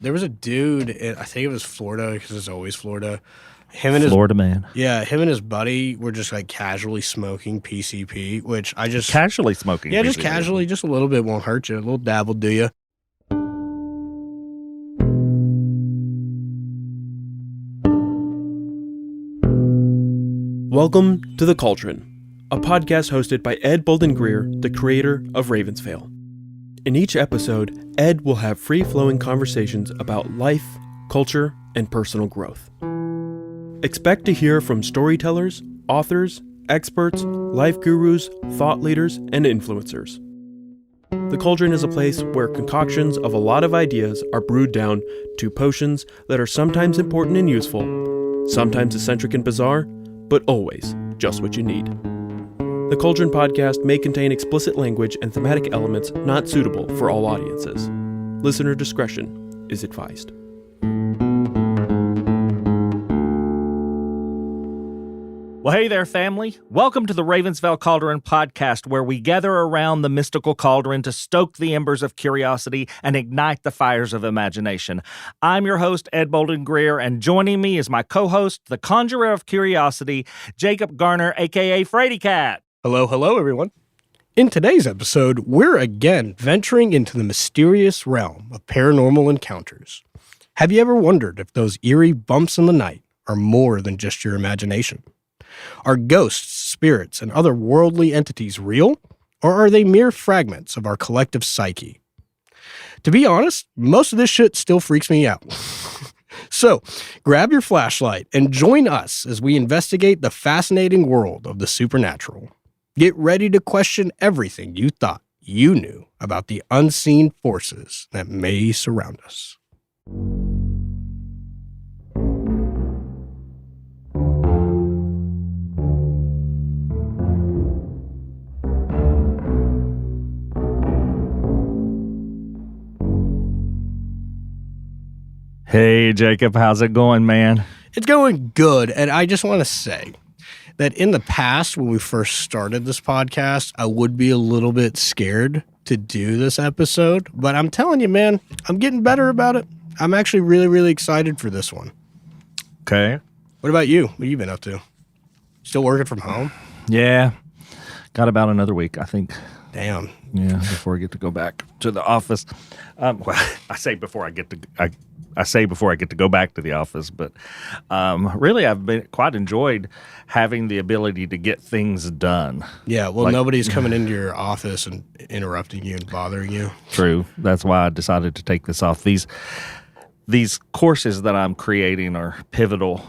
There was a dude, I think it was Florida, because it's always Florida. Him and Florida man. Yeah, him and his buddy were just like casually smoking PCP, which I just... Casually smoking Yeah, PCP. just casually, just a little bit won't hurt you. A little dab will do you. Welcome to The Cauldron, a podcast hosted by Ed Bolden-Greer, the creator of Ravensvale. In each episode, Ed will have free-flowing conversations about life, culture, and personal growth. Expect to hear from storytellers, authors, experts, life gurus, thought leaders, and influencers. The Cauldron is a place where concoctions of a lot of ideas are brewed down to potions that are sometimes important and useful, sometimes eccentric and bizarre, but always just what you need. The Cauldron podcast may contain explicit language and thematic elements not suitable for all audiences. Listener discretion is advised. Well, hey there, family. Welcome to the Ravensvale Cauldron podcast, where we gather around the mystical cauldron to stoke the embers of curiosity and ignite the fires of imagination. I'm your host, Ed Bolden-Greer, and joining me is my co-host, the conjurer of curiosity, Jacob Garner, a.k.a. Frady Cat. Hello, everyone. In today's episode, we're again venturing into the mysterious realm of paranormal encounters. Have you ever wondered if those eerie bumps in the night are more than just your imagination? Are ghosts, spirits, and other worldly entities real, or are they mere fragments of our collective psyche? To be honest, most of this shit still freaks me out. So, grab your flashlight and join us as we investigate the fascinating world of the supernatural. Get ready to question everything you thought you knew about the unseen forces that may surround us. Hey, Jacob, how's it going, man? It's going good, and I just want to say that in the past, when we first started this podcast, I would be a little bit scared to do this episode, but I'm telling you, man, I'm getting better about it. I'm actually really, really excited for this one. Okay. What about you? What have you been up to? Still working from home? Yeah. Got about another week, I think. Damn. Yeah, before I get to go back to the office. Well, I say before I get to go back to the office, but really I've been quite enjoyed having the ability to get things done. Yeah, well, nobody's coming into your office and interrupting you and bothering you. True. That's why I decided to take this off. These courses that I'm creating are pivotal,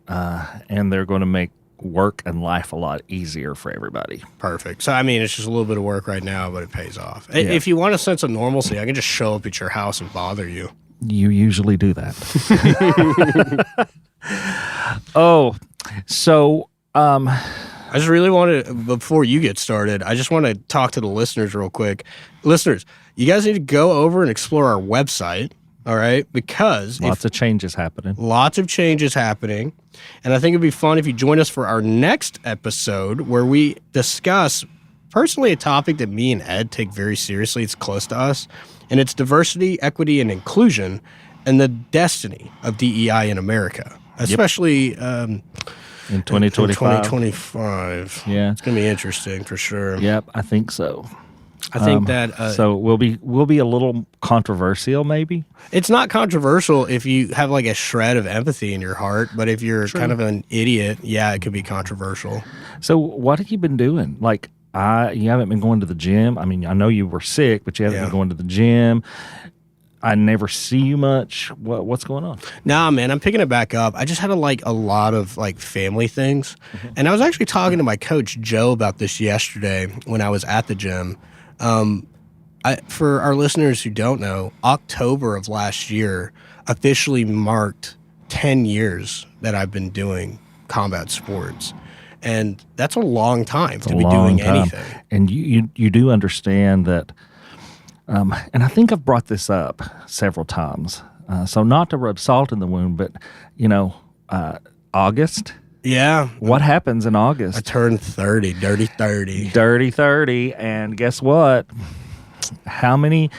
and they're going to make work and life a lot easier for everybody. Perfect. So, I mean, it's just a little bit of work right now, but it pays off. Yeah. If you want a sense of normalcy, I can just show up at your house and bother you. You usually do that. I just really want to, before you get started, I just want to talk to the listeners real quick. Listeners, you guys need to go over and explore our website, all right? Because lots of changes happening. And I think it'd be fun if you join us for our next episode where we discuss, personally, a topic that me and Ed take very seriously. It's close to us. And it's diversity, equity, and inclusion, and the destiny of DEI in America, especially in 2025. Yeah, it's gonna be interesting for sure. Yep, I think so. I think that so we'll be a little controversial, maybe. It's not controversial if you have like a shred of empathy in your heart, but if you're kind of an idiot, yeah, it could be controversial. So, what have you been doing? Like, you haven't been going to the gym. I mean, I know you were sick, but you haven't been going to the gym. I never see you much. What's going on? Nah, man, I'm picking it back up. I just had a lot of family things. Mm-hmm. And I was actually talking to my coach, Joe, about this yesterday when I was at the gym. For our listeners who don't know, October of last year officially marked 10 years that I've been doing combat sports. And that's a long time to be doing anything. And you do understand that, and I think I've brought this up several times, so not to rub salt in the wound, but, August. Yeah. What happens in August? I turned 30, dirty 30. Dirty 30, and guess what? How many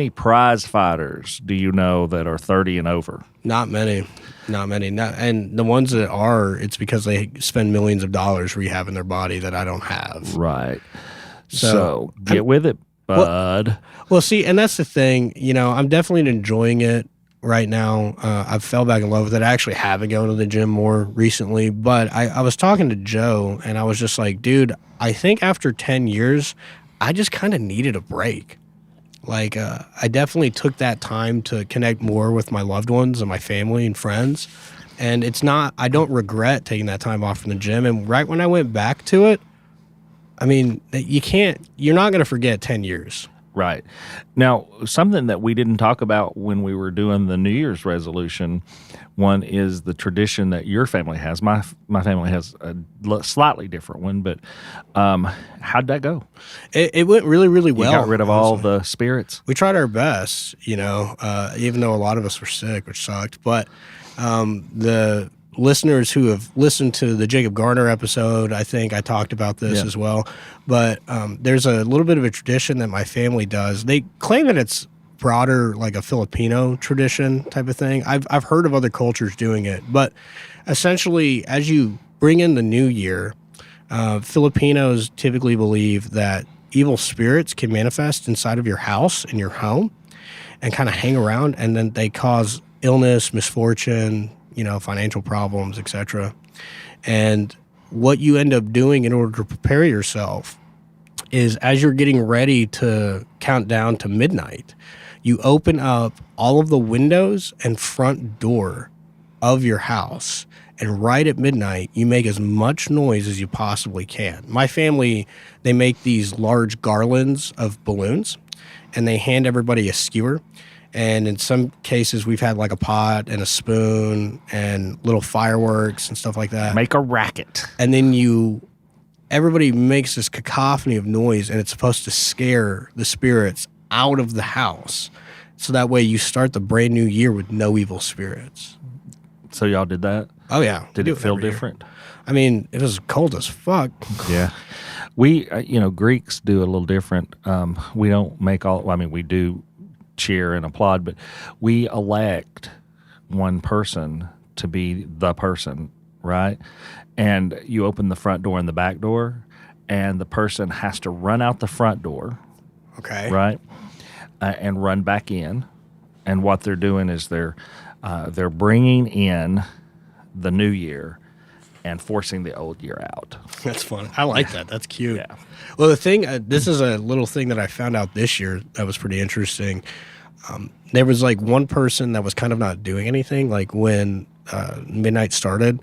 prize fighters do you know that are 30 and over? Not many. And the ones that are, it's because they spend millions of dollars rehabbing their body that I don't have. Right. So get with it, bud. Well, see, and that's the thing. I'm definitely enjoying it right now. I fell back in love with it. I actually have been going to the gym more recently, but I was talking to Joe, and I was just like, dude, I think after 10 years, I just kind of needed a break. Like, I definitely took that time to connect more with my loved ones and my family and friends. And I don't regret taking that time off from the gym. And right when I went back to it, I mean, you're not going to forget 10 years. Right. Now, something that we didn't talk about when we were doing the New Year's resolution one is the tradition that your family has. My family has a slightly different one, but how'd that go? It went really, really well. You got rid of all the spirits? We tried our best, even though a lot of us were sick, which sucked. But the listeners who have listened to the Jacob Garner episode, I think I talked about this as well. But there's a little bit of a tradition that my family does. They claim that it's broader, like a Filipino tradition type of thing. I've heard of other cultures doing it. But essentially, as you bring in the new year, Filipinos typically believe that evil spirits can manifest inside of your house, in your home, and kind of hang around, and then they cause illness, misfortune, financial problems, etc. And what you end up doing in order to prepare yourself is, as you're getting ready to count down to midnight, you open up all of the windows and front door of your house, and right at midnight, you make as much noise as you possibly can. My family, they make these large garlands of balloons, and they hand everybody a skewer. And in some cases, we've had like a pot and a spoon and little fireworks and stuff like that. Make a racket. And then everybody makes this cacophony of noise, and it's supposed to scare the spirits out of the house. So that way you start the brand new year with no evil spirits. So y'all did that? Oh, yeah. Did it feel different? I mean, it was cold as fuck. Yeah. We, Greeks do a little different. We don't make we do cheer and applaud, but we elect one person to be the person, right? And you open the front door and the back door, and the person has to run out the front door, right, and run back in. And what they're doing is they're bringing in the new year and forcing the old year out. That's fun. I like that. That's cute. Yeah. Well, the thing, this is a little thing that I found out this year that was pretty interesting. There was like one person that was kind of not doing anything. Like when midnight started,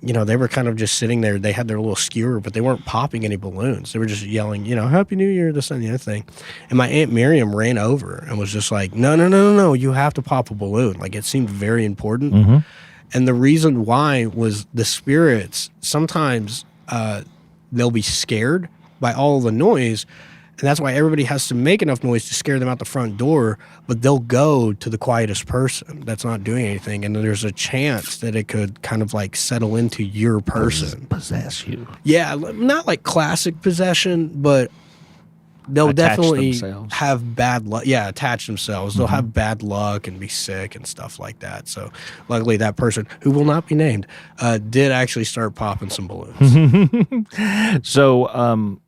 they were kind of just sitting there. They had their little skewer, but they weren't popping any balloons. They were just yelling, Happy New Year, this and the other thing. And my Aunt Miriam ran over and was just like, no, you have to pop a balloon. Like, it seemed very important. Mm-hmm. And the reason why was the spirits, sometimes they'll be scared by all the noise, and that's why everybody has to make enough noise to scare them out the front door, but they'll go to the quietest person that's not doing anything, and there's a chance that it could kind of like settle into your person. Possess you. Yeah, not like classic possession, but they'll definitely have bad luck. Yeah, attach themselves. They'll have bad luck and be sick and stuff like that. So luckily that person, who will not be named, did actually start popping some balloons. So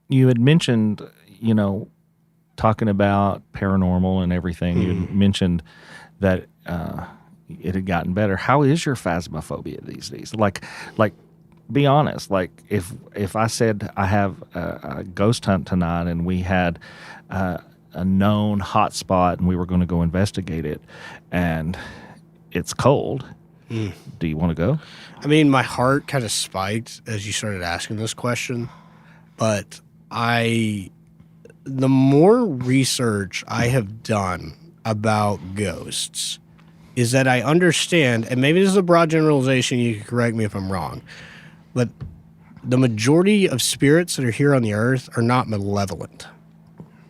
you had mentioned, talking about paranormal and everything. You had mentioned that it had gotten better. How is your phasmophobia these days? Like, be honest. Like, if I said I have a ghost hunt tonight and we had a known hot spot and we were going to go investigate it, and it's cold, do you want to go? I mean, my heart kind of spiked as you started asking this question, but the more research I have done about ghosts is that I understand, and maybe this is a broad generalization, you can correct me if I'm wrong, but the majority of spirits that are here on the earth are not malevolent.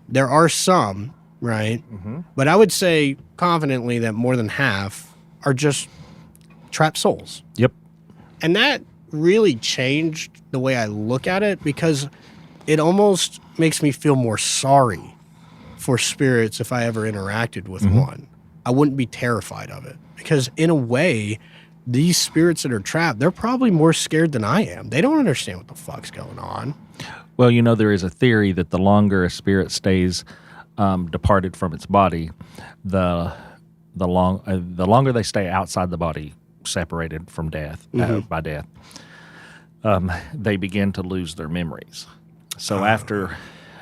There are some, right? Mm-hmm. But I would say confidently that more than half are just trapped souls. Yep. And that really changed the way I look at it, because it almost makes me feel more sorry for spirits if I ever interacted with one. I wouldn't be terrified of it because in a way, these spirits that are trapped, they're probably more scared than I am. They don't understand what the fuck's going on. Well, there is a theory that the longer a spirit stays departed from its body, the longer they stay outside the body, separated from death, by death, they begin to lose their memories. So after,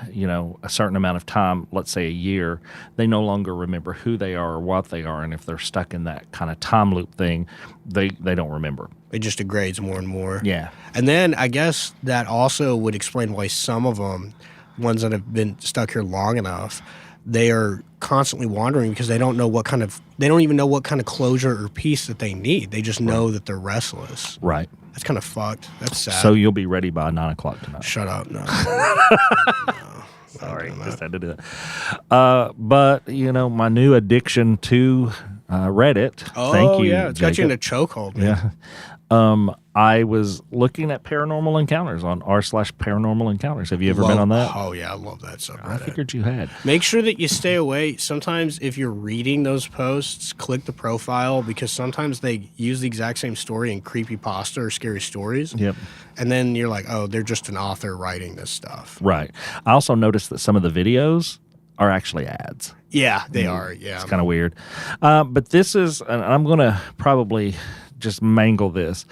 a certain amount of time, let's say a year, they no longer remember who they are or what they are. And if they're stuck in that kind of time loop thing, they don't remember. It just degrades more and more. Yeah. And then I guess that also would explain why some of them, ones that have been stuck here long enough, they are constantly wandering because they don't even know what kind of closure or peace that they need. They just know that they're restless. Right. That's kind of fucked. That's sad. So you'll be ready by 9 o'clock tonight. Shut up. No. Sorry, just had to do that. But, my new addiction to Reddit. Oh, thank you, yeah. It's got you in a Jacob. chokehold, man. Yeah. I was looking at paranormal encounters on r/paranormal encounters. Have you ever been on that? Oh, yeah. I love that subreddit. I figured you had. Make sure that you stay away. Sometimes if you're reading those posts, click the profile because sometimes they use the exact same story in creepypasta or scary stories. Yep. And then you're like, oh, they're just an author writing this stuff. Right. I also noticed that some of the videos are actually ads. Yeah, they are. Yeah. It's kind of weird. But this is, and I'm going to probably just mangle this.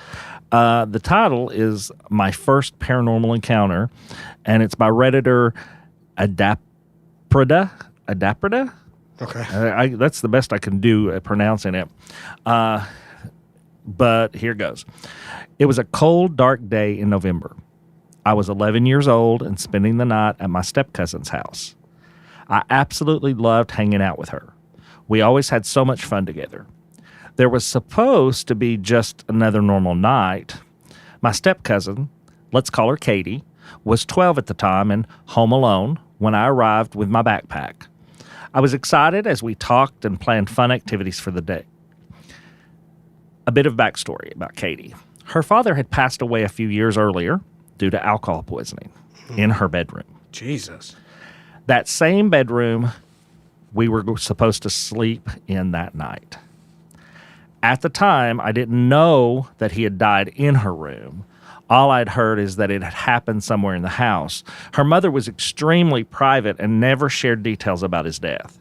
The title is My First Paranormal Encounter, and it's by Redditor Adaprida. Okay. That's the best I can do at pronouncing it. But here goes. It was a cold, dark day in November. I was 11 years old and spending the night at my step-cousin's house. I absolutely loved hanging out with her. We always had so much fun together. There was supposed to be just another normal night. My step-cousin, let's call her Katie, was 12 at the time and home alone when I arrived with my backpack. I was excited as we talked and planned fun activities for the day. A bit of backstory about Katie. Her father had passed away a few years earlier due to alcohol poisoning in her bedroom. Jesus. That same bedroom we were supposed to sleep in that night. At the time, I didn't know that he had died in her room. All I'd heard is that it had happened somewhere in the house. Her mother was extremely private and never shared details about his death.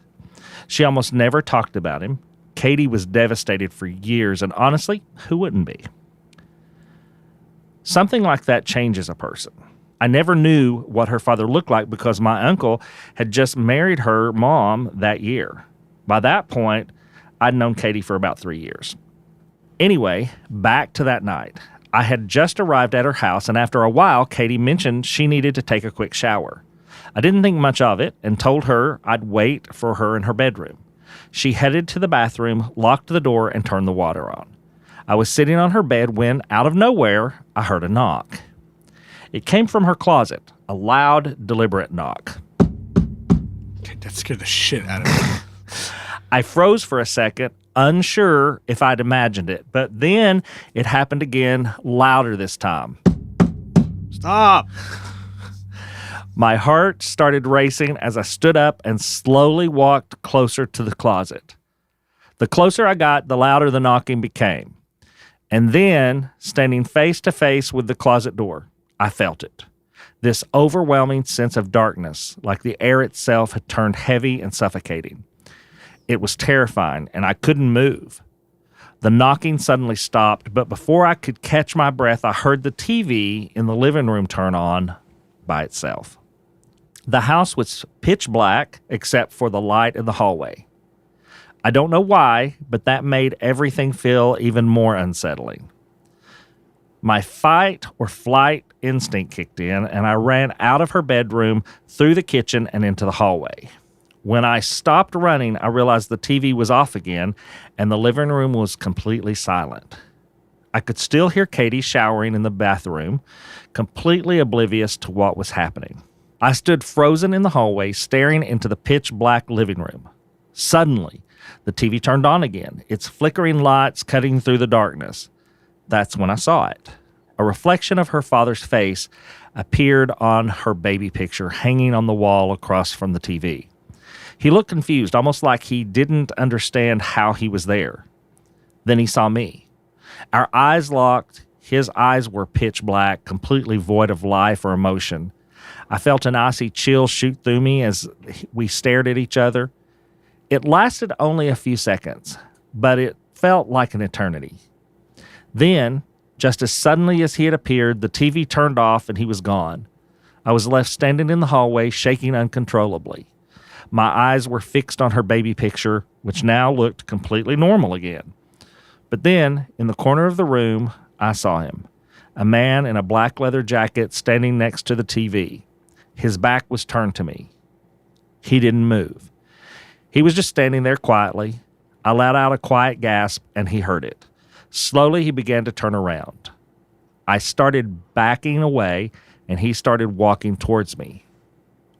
She almost never talked about him. Katie was devastated for years, and honestly, who wouldn't be? Something like that changes a person. I never knew what her father looked like because my uncle had just married her mom that year. By that point, I'd known Katie for about 3 years. Anyway, back to that night. I had just arrived at her house, and after a while, Katie mentioned she needed to take a quick shower. I didn't think much of it and told her I'd wait for her in her bedroom. She headed to the bathroom, locked the door, and turned the water on. I was sitting on her bed when, out of nowhere, I heard a knock. It came from her closet, a loud, deliberate knock. That scared the shit out of me. I froze for a second, unsure if I'd imagined it, but then it happened again, louder this time. Stop! My heart started racing as I stood up and slowly walked closer to the closet. The closer I got, the louder the knocking became. And then, standing face to face with the closet door, I felt it. This overwhelming sense of darkness, like the air itself had turned heavy and suffocating. It was terrifying, and I couldn't move. The knocking suddenly stopped, but before I could catch my breath, I heard the TV in the living room turn on by itself. The house was pitch black, except for the light in the hallway. I don't know why, but that made everything feel even more unsettling. My fight or flight instinct kicked in, and I ran out of her bedroom, through the kitchen, and into the hallway. When I stopped running, I realized the TV was off again, and the living room was completely silent. I could still hear Katie showering in the bathroom, completely oblivious to what was happening. I stood frozen in the hallway, staring into the pitch-black living room. Suddenly, the TV turned on again, its flickering lights cutting through the darkness. That's when I saw it. A reflection of her father's face appeared on her baby picture hanging on the wall across from the TV. He looked confused, almost like he didn't understand how he was there. Then he saw me. Our eyes locked. His eyes were pitch black, completely void of life or emotion. I felt an icy chill shoot through me as we stared at each other. It lasted only a few seconds, but it felt like an eternity. Then, just as suddenly as he had appeared, the TV turned off and he was gone. I was left standing in the hallway, shaking uncontrollably. My eyes were fixed on her baby picture, which now looked completely normal again. But then, in the corner of the room, I saw him. A man in a black leather jacket standing next to the TV. His back was turned to me. He didn't move. He was just standing there quietly. I let out a quiet gasp, and he heard it. Slowly, he began to turn around. I started backing away, and he started walking towards me.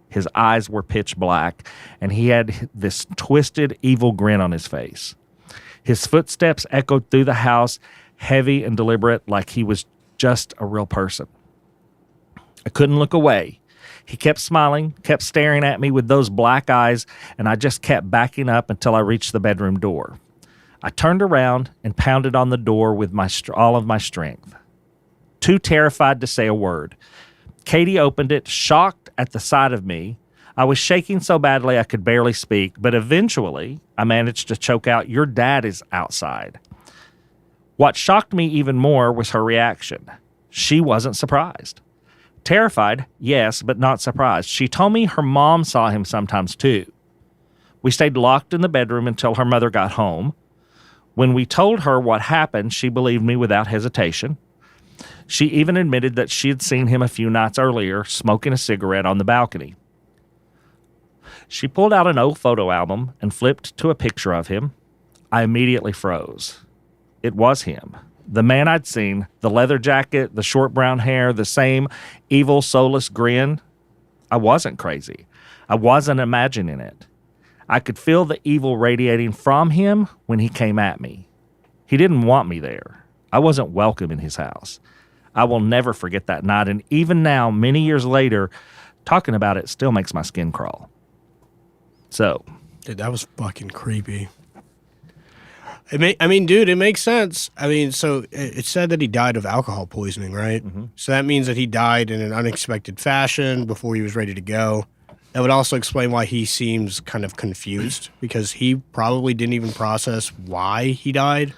His eyes were pitch black, and he had this twisted, evil grin on his face. His footsteps echoed through the house, heavy and deliberate, like he was just a real person. I couldn't look away. He kept smiling, kept staring at me with those black eyes, and I just kept backing up until I reached the bedroom door. I turned around and pounded on the door with all of my strength. Too terrified to say a word. Katie opened it, shocked at the sight of me. I was shaking so badly I could barely speak, but eventually I managed to choke out, "Your dad is outside." What shocked me even more was her reaction. She wasn't surprised. Terrified, yes, but not surprised. She told me her mom saw him sometimes too. We stayed locked in the bedroom until her mother got home. When we told her what happened, she believed me without hesitation. She even admitted that she had seen him a few nights earlier smoking a cigarette on the balcony. She pulled out an old photo album and flipped to a picture of him. I immediately froze. It was him. The man I'd seen, the leather jacket, the short brown hair, the same evil, soulless grin. I wasn't crazy. I wasn't imagining it. I could feel the evil radiating from him when he came at me. He didn't want me there. I wasn't welcome in his house. I will never forget that night, and even now, many years later, talking about it still makes my skin crawl. So, Dude, that was fucking creepy. Dude, it makes sense. So it said that he died of alcohol poisoning, right? Mm-hmm. So that means that he died in an unexpected fashion before he was ready to go. That would also explain why he seems kind of confused, because he probably didn't even process why he died,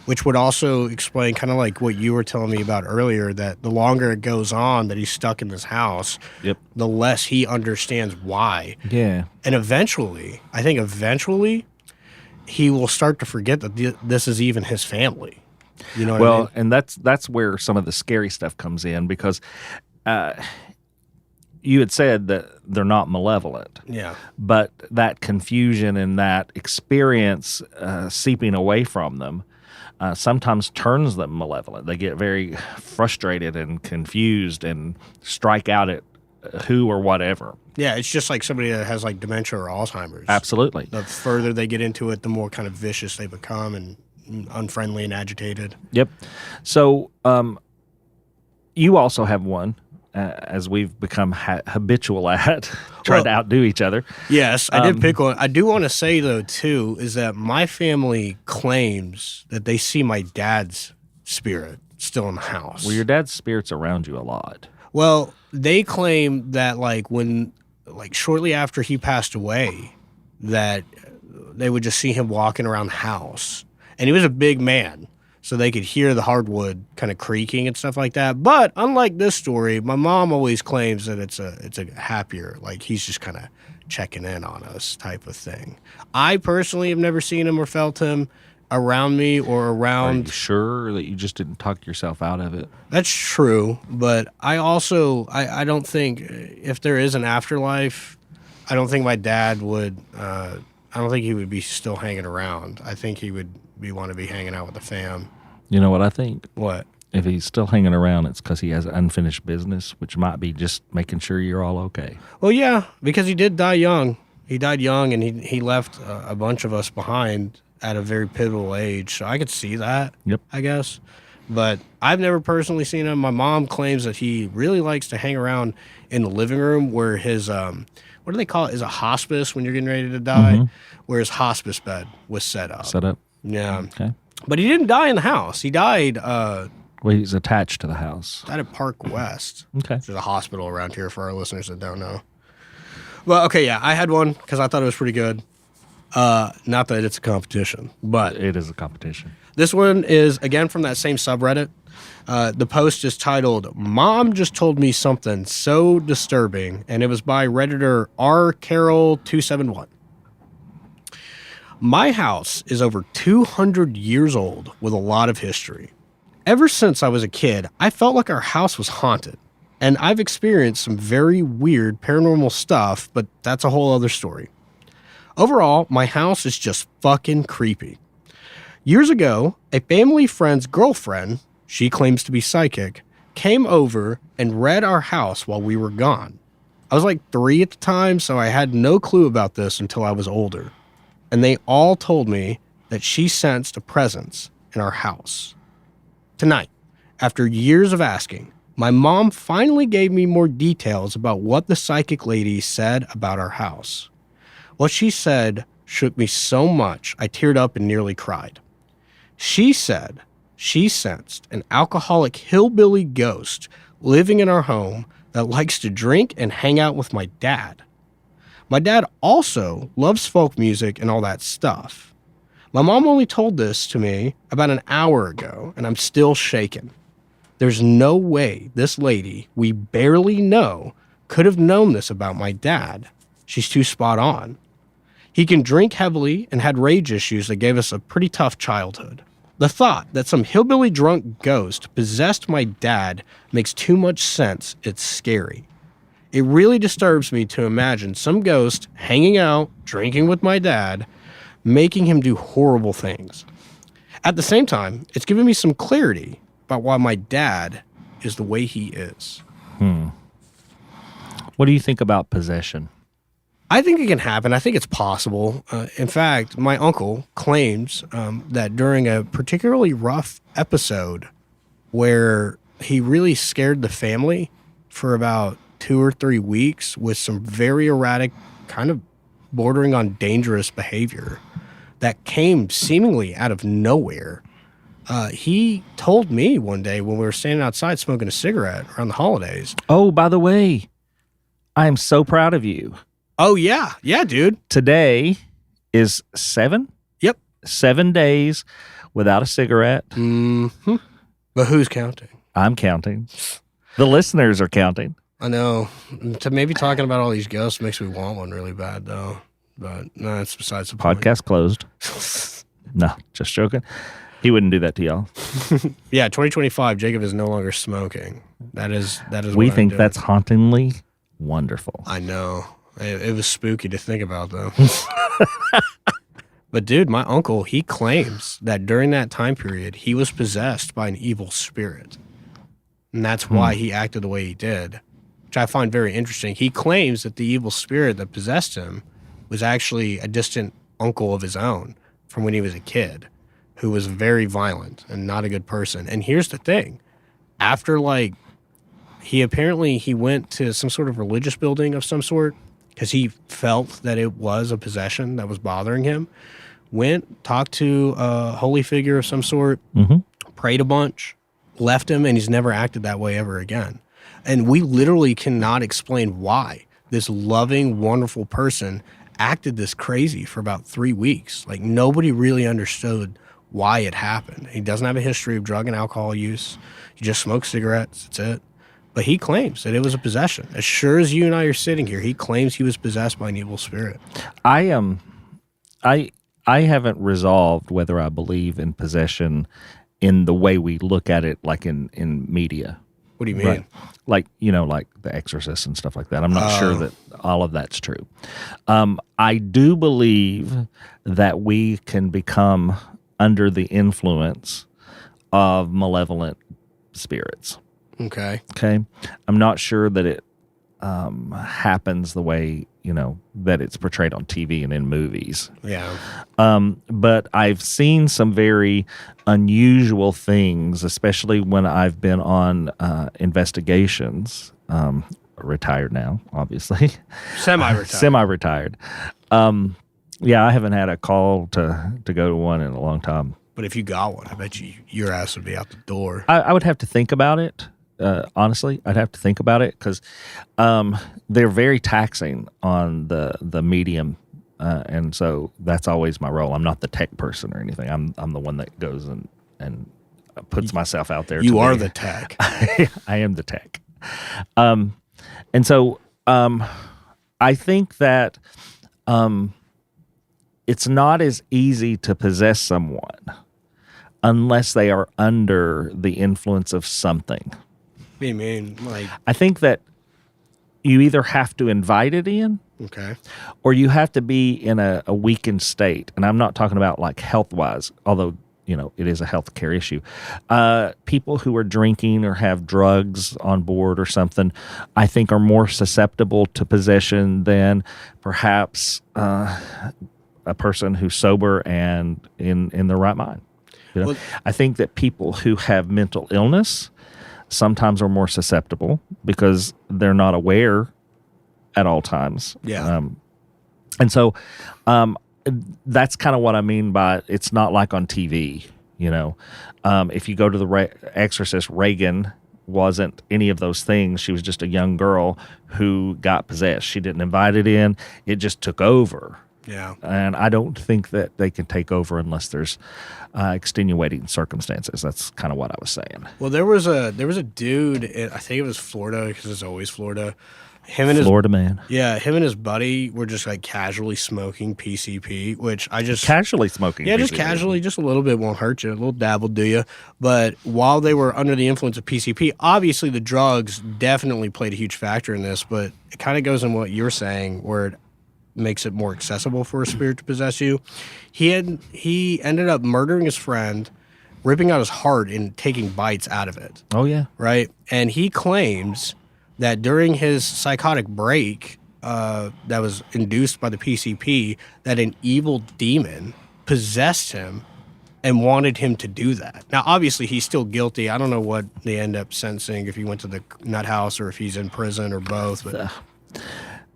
which would also explain kind of like what you were telling me about earlier, that the longer it goes on that he's stuck in this house, yep, the less he understands why. Yeah. And eventually, he will start to forget that this is even his family. You know what I mean? Well, and that's where some of the scary stuff comes in, because you had said that they're not malevolent. Yeah. But that confusion and that experience seeping away from them sometimes turns them malevolent. They get very frustrated and confused and strike out at who or whatever. Yeah, it's just like somebody that has like dementia or Alzheimer's. Absolutely. The further they get into it, the more kind of vicious they become and unfriendly and agitated. Yep. So you also have one, as we've become habitual at trying to outdo each other. Yes, I did pick one. I do want to say, though, too, is that my family claims that they see my dad's spirit still in the house. Well, your dad's spirit's around you a lot. Well, they claim that shortly after he passed away, that they would just see him walking around the house. And he was a big man, so they could hear the hardwood kind of creaking and stuff like that. But unlike this story, my mom always claims that it's a happier, like he's just kind of checking in on us type of thing. I personally have never seen him or felt him around me or around. Are you sure that you just didn't talk yourself out of it? That's true, but I also I don't think, if there is an afterlife, I don't think my dad would. I don't think he would be still hanging around. I think he would want to be hanging out with the fam. You know what I think? What? If he's still hanging around, it's because he has unfinished business, which might be just making sure you're all okay. Well, yeah, because he did die young. He died young, and he left a bunch of us behind at a very pivotal age. So I could see that. Yep. I guess. but I've never personally seen him. My mom claims that he really likes to hang around in the living room where his, what do they call it? Is a hospice when you're getting ready to die? Where his hospice bed was set up. Set up? Yeah. Okay. But he didn't die in the house. He died Well, he's attached to the house. died at Park West. Okay. There's a hospital around here for our listeners that don't know. Well, okay, yeah, I had one because I thought it was pretty good. Not that it's a competition, but It is a competition. this one is, again, from that same subreddit. The post is titled, Mom Just Told Me Something So Disturbing, and it was by Redditor rcarol271. My house is over 200 years old with a lot of history. Ever since I was a kid, I felt like our house was haunted, and I've experienced some very weird paranormal stuff, but that's a whole other story. Overall, my house is just fucking creepy. Years ago, a family friend's girlfriend, she claims to be psychic, came over and read our house while we were gone. I was like 3 at the time, so I had no clue about this until I was older. And they all told me that she sensed a presence in our house. Tonight, after years of asking, my mom finally gave me more details about what the psychic lady said about our house. What she said shook me so much I teared up and nearly cried. She said she sensed an alcoholic hillbilly ghost living in our home that likes to drink and hang out with my dad. My dad also loves folk music and all that stuff. My mom only told this to me about an hour ago, and I'm still shaken. There's no way this lady we barely know could have known this about my dad. She's too spot on. He can drink heavily and had rage issues that gave us a pretty tough childhood. The thought that some hillbilly drunk ghost possessed my dad makes too much sense. It's scary. It really disturbs me to imagine some ghost hanging out, drinking with my dad, making him do horrible things. At the same time, it's given me some clarity about why my dad is the way he is. What do you think about possession? I think it can happen. I think it's possible. In fact, my uncle claims that during a particularly rough episode where he really scared the family for about 2 or 3 weeks with some very erratic, kind of bordering on dangerous behavior that came seemingly out of nowhere. He told me one day when we were standing outside smoking a cigarette around the holidays. Oh, by the way, I am so proud of you. Oh, yeah. Yeah, dude. Today is 7? Yep. 7 days without a cigarette. Mm-hmm. But who's counting? I'm counting. The listeners are counting. I know. To maybe talking about all these ghosts makes me want one really bad, though. But no, that's besides the point. Podcast closed. No, just joking. He wouldn't do that to y'all. Yeah, 2025, Jacob is no longer smoking. That is. We what I'm think doing. that's hauntingly wonderful. I know. It was spooky to think about, though. But dude, my uncle, he claims that during that time period, he was possessed by an evil spirit. And that's why he acted the way he did, which I find very interesting. He claims that the evil spirit that possessed him was actually a distant uncle of his own from when he was a kid who was very violent and not a good person. And here's the thing. After, he went to some sort of religious building of some sort because he felt that it was a possession that was bothering him. Went, talked to a holy figure of some sort, prayed a bunch, left him, and he's never acted that way ever again. And we literally cannot explain why this loving, wonderful person acted this crazy for about 3 weeks. Like, nobody really understood why it happened. He doesn't have a history of drug and alcohol use. He just smokes cigarettes. That's it. But he claims that it was a possession. As sure as you and I are sitting here, he claims he was possessed by an evil spirit. I haven't resolved whether I believe in possession in the way we look at it, like in media. What do you mean? Right. Like The Exorcist and stuff like that. I'm not sure that all of that's true. I do believe that we can become under the influence of malevolent spirits. Okay. I'm not sure that happens the way, that it's portrayed on TV and in movies. Yeah. But I've seen some very unusual things, especially when I've been on investigations. Retired now, obviously. Semi-retired. Semi-retired. Yeah, I haven't had a call to go to one in a long time. But if you got one, I bet your ass would be out the door. I would have to think about it. Honestly, I'd have to think about it because they're very taxing on the medium, and so that's always my role. I'm not the tech person or anything. I'm the one that goes and puts myself out there. You are the tech. I am the tech, and so I think that it's not as easy to possess someone unless they are under the influence of something. You mean, like, I think that you either have to invite it in, okay, or you have to be in a weakened state. And I'm not talking about like health-wise, although, it is a healthcare issue. People who are drinking or have drugs on board or something, I think are more susceptible to possession than perhaps a person who's sober and in the right mind. Well, I think that people who have mental illness sometimes are more susceptible because they're not aware at all times. Yeah. And so that's kind of what I mean by it's not like on TV, If you go to the Exorcist, Reagan wasn't any of those things. She was just a young girl who got possessed. She didn't invite it in. It just took over. Yeah. And I don't think that they can take over unless there's extenuating circumstances. That's kind of what I was saying. Well, there was a dude, I think it was Florida, because it's always Florida. Florida man. Yeah, him and his buddy were just like casually smoking PCP, which I just... Casually smoking Yeah, PCP. just casually, just a little bit won't hurt you. A little dab will do you. But while they were under the influence of PCP, obviously the drugs definitely played a huge factor in this, but it kind of goes in what you're saying, where it makes it more accessible for a spirit to possess you. He ended up murdering his friend, ripping out his heart and taking bites out of it. Oh, yeah. Right? And he claims that during his psychotic break that was induced by the PCP, that an evil demon possessed him and wanted him to do that. Now, obviously, he's still guilty. I don't know what they end up sentencing, if he went to the nut house or if he's in prison or both. But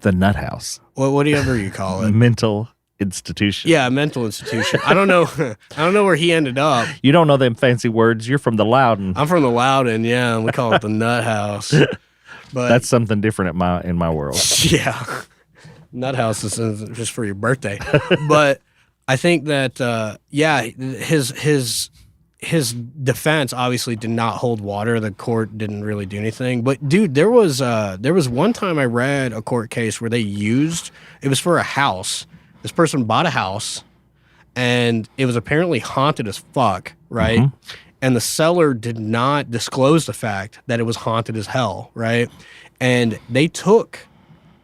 the nut house. Whatever you call it. Mental institution. Yeah, mental institution. I don't know. I don't know where he ended up. You don't know them fancy words. You're from the Loudon. I'm from the Loudon, yeah. We call it the nut house. But that's something different in my world. Yeah. Nut house is just for your birthday. But I think that his defense obviously did not hold water. The court didn't really do anything. But dude, there was one time I read a court case where it was for a house. This person bought a house and it was apparently haunted as fuck, right? Mm-hmm. And the seller did not disclose the fact that it was haunted as hell, right? And they took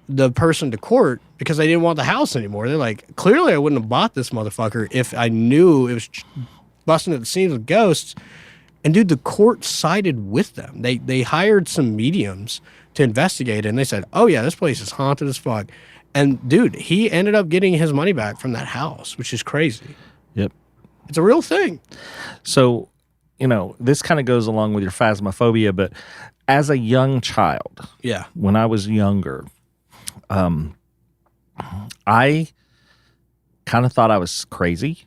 the person to court because they didn't want the house anymore. They're like, clearly I wouldn't have bought this motherfucker if I knew it was busting at the seams with ghosts. And dude, the court sided with them. They hired some mediums to investigate it, and they said, oh yeah, this place is haunted as fuck. And dude, he ended up getting his money back from that house, which is crazy. Yep. It's a real thing. So, this kind of goes along with your phasmophobia, but as a young child, yeah, when I was younger, I kind of thought I was crazy.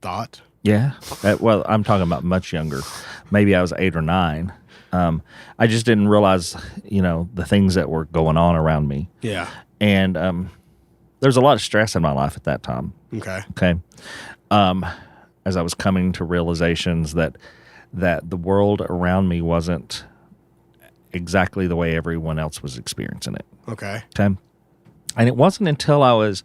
Thought? Yeah. Well, I'm talking about much younger. Maybe I was 8 or 9. I just didn't realize, the things that were going on around me. Yeah. And there's a lot of stress in my life at that time. Okay. As I was coming to realizations that the world around me wasn't exactly the way everyone else was experiencing it. Okay. And it wasn't until I was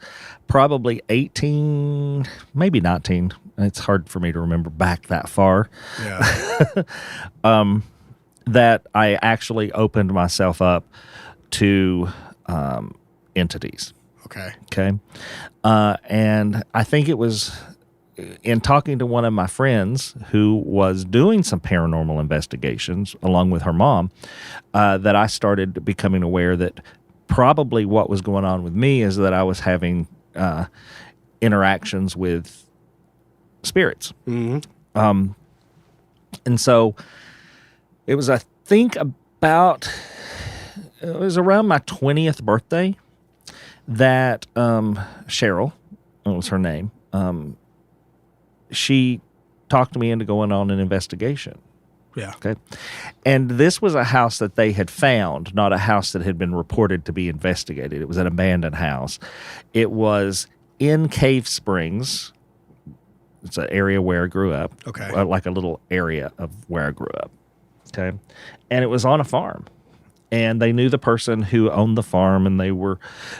probably 18, maybe 19. It's hard for me to remember back that far. Yeah. That I actually opened myself up to entities. Okay. Okay. And I think it was in talking to one of my friends who was doing some paranormal investigations along with her mom, that I started becoming aware that probably what was going on with me is that I was having interactions with spirits. Mm-hmm. And so it was, I think, it was around my 20th birthday that Cheryl, that was her name, she talked me into going on an investigation. Yeah. Okay. And this was a house that they had found, not a house that had been reported to be investigated. It was an abandoned house. It was in Cave Springs. It's an area where I grew up. Okay. Like a little area of where I grew up. Okay. And it was on a farm. And they knew the person who owned the farm, and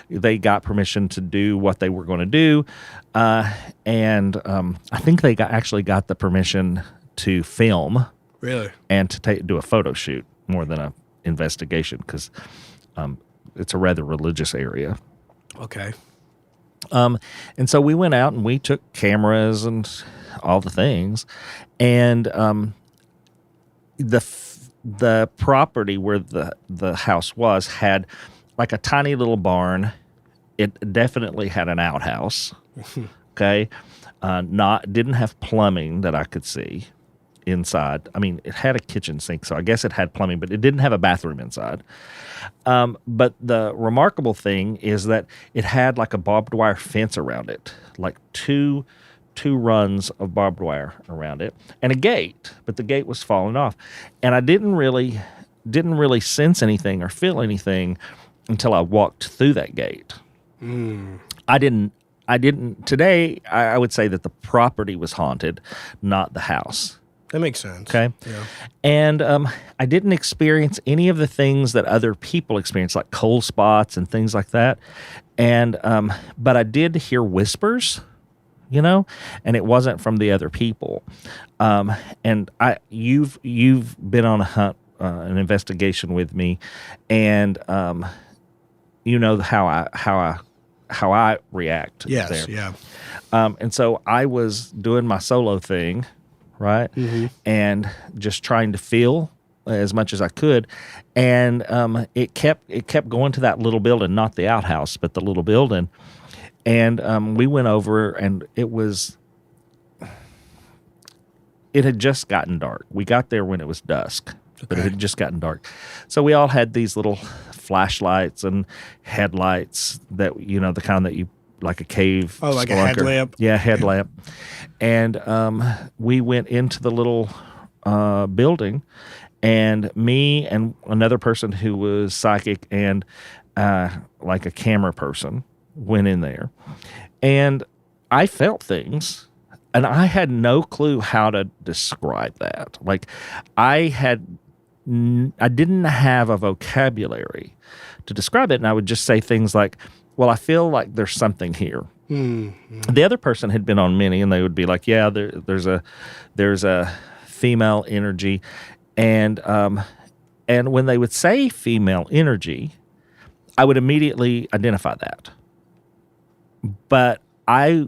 they got permission to do what they were going to do. And I think they actually got the permission to film. Really? And to do a photo shoot more than an investigation, because it's a rather religious area. Okay. And so we went out and we took cameras and all the things. And the property where the house was had like a tiny little barn. It definitely had an outhouse. Okay. Didn't have plumbing that I could see inside. I mean, it had a kitchen sink, so I guess it had plumbing, but it didn't have a bathroom inside. But the remarkable thing is that it had like a barbed wire fence around it, like two runs of barbed wire around it, and a gate, but the gate was falling off. And I didn't really sense anything or feel anything until I walked through that gate. I didn't today. I would say that the property was haunted, not the house. That makes sense. Okay. Yeah. And I didn't experience any of the things that other people experience, like cold spots and things like that. And but I did hear whispers, and it wasn't from the other people. And you've been on a hunt, an investigation with me, and you know how I react. Yes. There. Yeah. And so I was doing my solo thing. Right. Mm-hmm. And just trying to feel as much as I could. And it kept going to that little building, not the outhouse, but the little building. And we went over, and it had just gotten dark. We got there when it was dusk, but it had just gotten dark. So we all had these little flashlights and headlights that, the kind that you, like a cave. Oh, like spelunker. a headlamp? Yeah, headlamp. And we went into the little building, and me and another person who was psychic and like a camera person went in there. And I felt things, and I had no clue how to describe that. Like I didn't have a vocabulary to describe it, and I would just say things like, well, I feel like there's something here. Mm-hmm. The other person had been on many, and they would be like, yeah, there's a female energy. And when they would say female energy, I would immediately identify that. But I,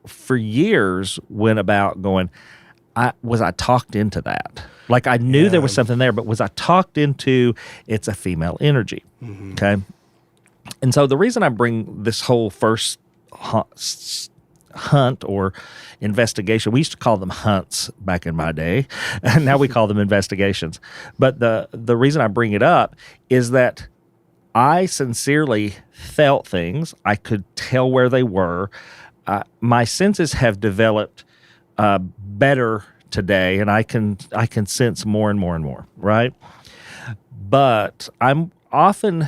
for years, went about going, was I talked into that? Like I knew there was something there, but was I talked into it's a female energy? Mm-hmm. Okay. And so the reason I bring this whole first hunt or investigation, we used to call them hunts back in my day, and now we call them investigations. But the reason I bring it up is that I sincerely felt things. I could tell where they were. My senses have developed better today, and I can sense more and more and more, right? But I'm often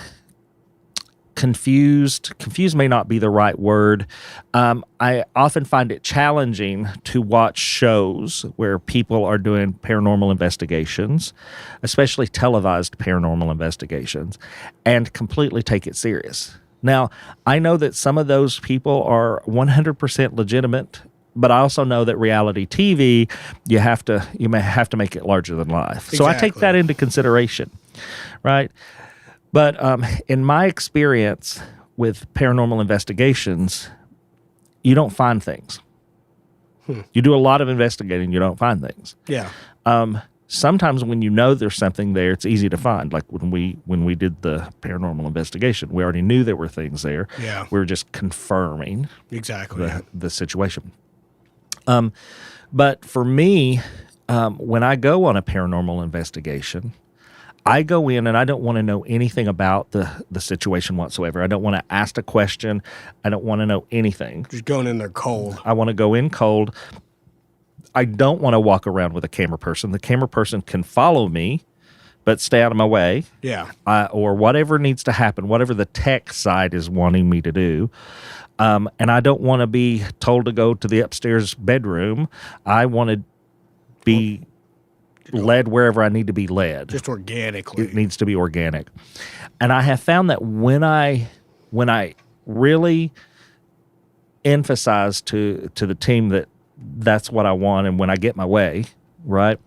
confused. Confused may not be the right word. I often find it challenging to watch shows where people are doing paranormal investigations, especially televised paranormal investigations, and completely take it serious. Now, I know that some of those people are 100% legitimate, but I also know that reality TV, you may have to make it larger than life. Exactly. So I take that into consideration, right? But in my experience with paranormal investigations, you don't find things. You do a lot of investigating, you don't find things. Yeah. Sometimes when you know there's something there, it's easy to find. Like when we did the paranormal investigation, we already knew there were things there. Yeah. We were just confirming Exactly. the situation. But for me, when I go on a paranormal investigation, I go in and I don't want to know anything about the situation whatsoever. I don't want to ask a question. I don't want to know anything. Just going in there cold. I want to go in cold. I don't want to walk around with a camera person. The camera person can follow me, but stay out of my way. Yeah. Or whatever needs to happen, whatever the tech side is wanting me to do. And I don't want to be told to go to the upstairs bedroom. I want to be led wherever I need to be led. Just organically. It needs to be organic. And I have found that when I really emphasize to the team that that's what I want, and when I get my way, right,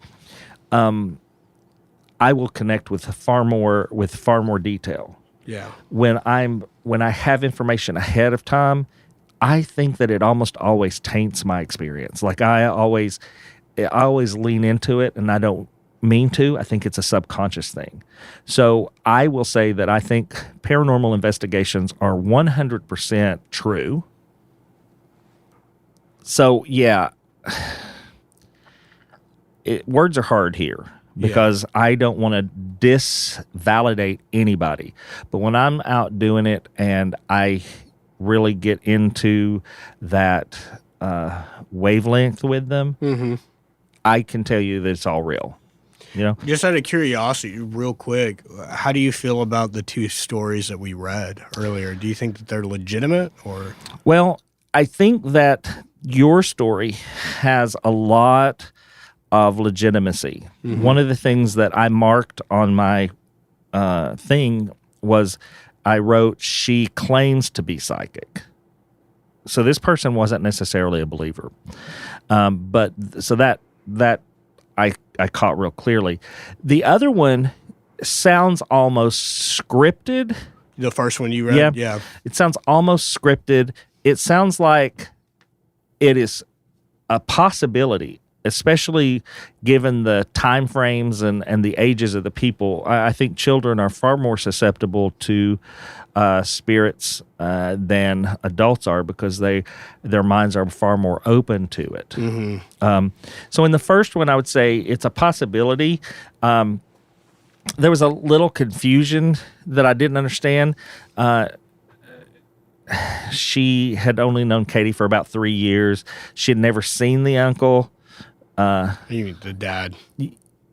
I will connect with far more detail. Yeah. When I have information ahead of time, I think that it almost always taints my experience. Like I always lean into it, and I don't mean to. I think it's a subconscious thing. So I will say that I think paranormal investigations are 100% true. So yeah, words are hard here because I don't want to disvalidate anybody. But when I'm out doing it and I really get into that wavelength with them, I can tell you that it's all real. You know, just out of curiosity, real quick, how do you feel about the two stories that we read earlier? Do you think that they're legitimate, or? Well, I think that your story has a lot of legitimacy. One of the things that I marked on my thing was I wrote, she claims to be psychic. So this person wasn't necessarily a believer. But so that I caught real clearly. The other one sounds almost scripted. The first one you read? Yeah. It sounds almost scripted. It sounds like it is a possibility, especially given the time frames and the ages of the people. I think children are far more susceptible to spirits than adults are because their minds are far more open to it. So in the first one, I would say it's a possibility. There was a little confusion that I didn't understand. She had only known Katie for about 3 years. She had never seen the uncle. You mean the dad?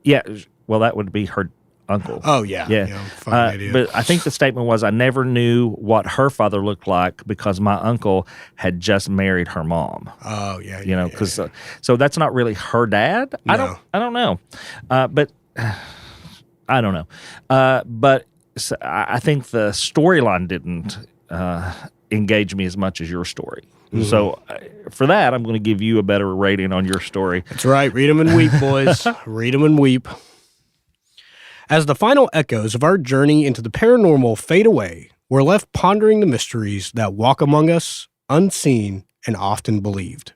Yeah, well, that would be her uncle. Oh, yeah. Fine idea. But I think the statement was, I never knew what her father looked like because my uncle had just married her mom. Oh, yeah. You know, because so that's not really her dad. No. I don't know. But I don't know. But I think the storyline didn't engage me as much as your story. So for that, I'm going to give you a better rating on your story. That's right. Read them and weep, boys. Read them and weep. As the final echoes of our journey into the paranormal fade away, we're left pondering the mysteries that walk among us, unseen and often believed.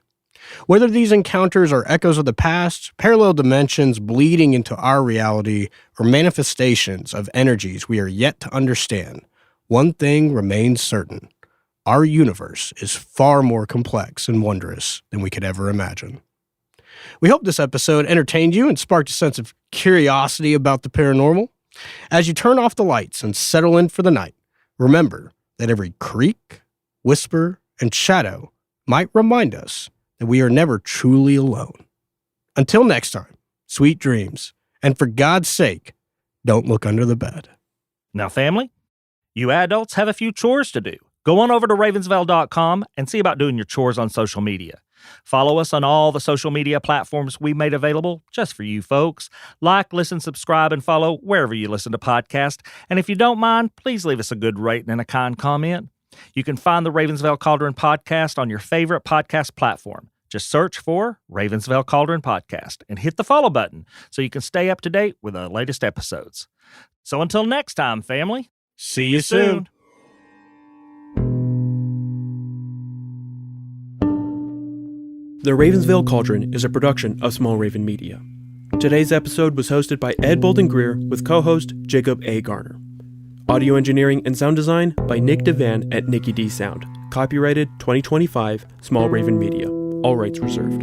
Whether these encounters are echoes of the past, parallel dimensions bleeding into our reality, or manifestations of energies we are yet to understand, one thing remains certain. Our universe is far more complex and wondrous than we could ever imagine. We hope this episode entertained you and sparked a sense of curiosity about the paranormal. As you turn off the lights and settle in for the night, remember that every creak, whisper, and shadow might remind us that we are never truly alone. Until next time, sweet dreams, and for God's sake, don't look under the bed. Now, family, you adults have a few chores to do. Go on over to ravensvale.com and see about doing your chores on social media. Follow us on all the social media platforms we made available just for you folks. Like, listen, subscribe, and follow wherever you listen to podcasts. And if you don't mind, please leave us a good rating and a kind comment. You can find the Ravensvale Cauldron podcast on your favorite podcast platform. Just search for Ravensvale Cauldron Podcast and hit the follow button so you can stay up to date with the latest episodes. So until next time, family. See you soon. The Ravensvale Cauldron is a production of Small Raven Media. Today's episode was hosted by Ed Bolden-Greer with co-host Jacob A. Garner. Audio engineering and sound design by Nick DeVan at Nicky D Sound. Copyrighted 2025, Small Raven Media. All rights reserved.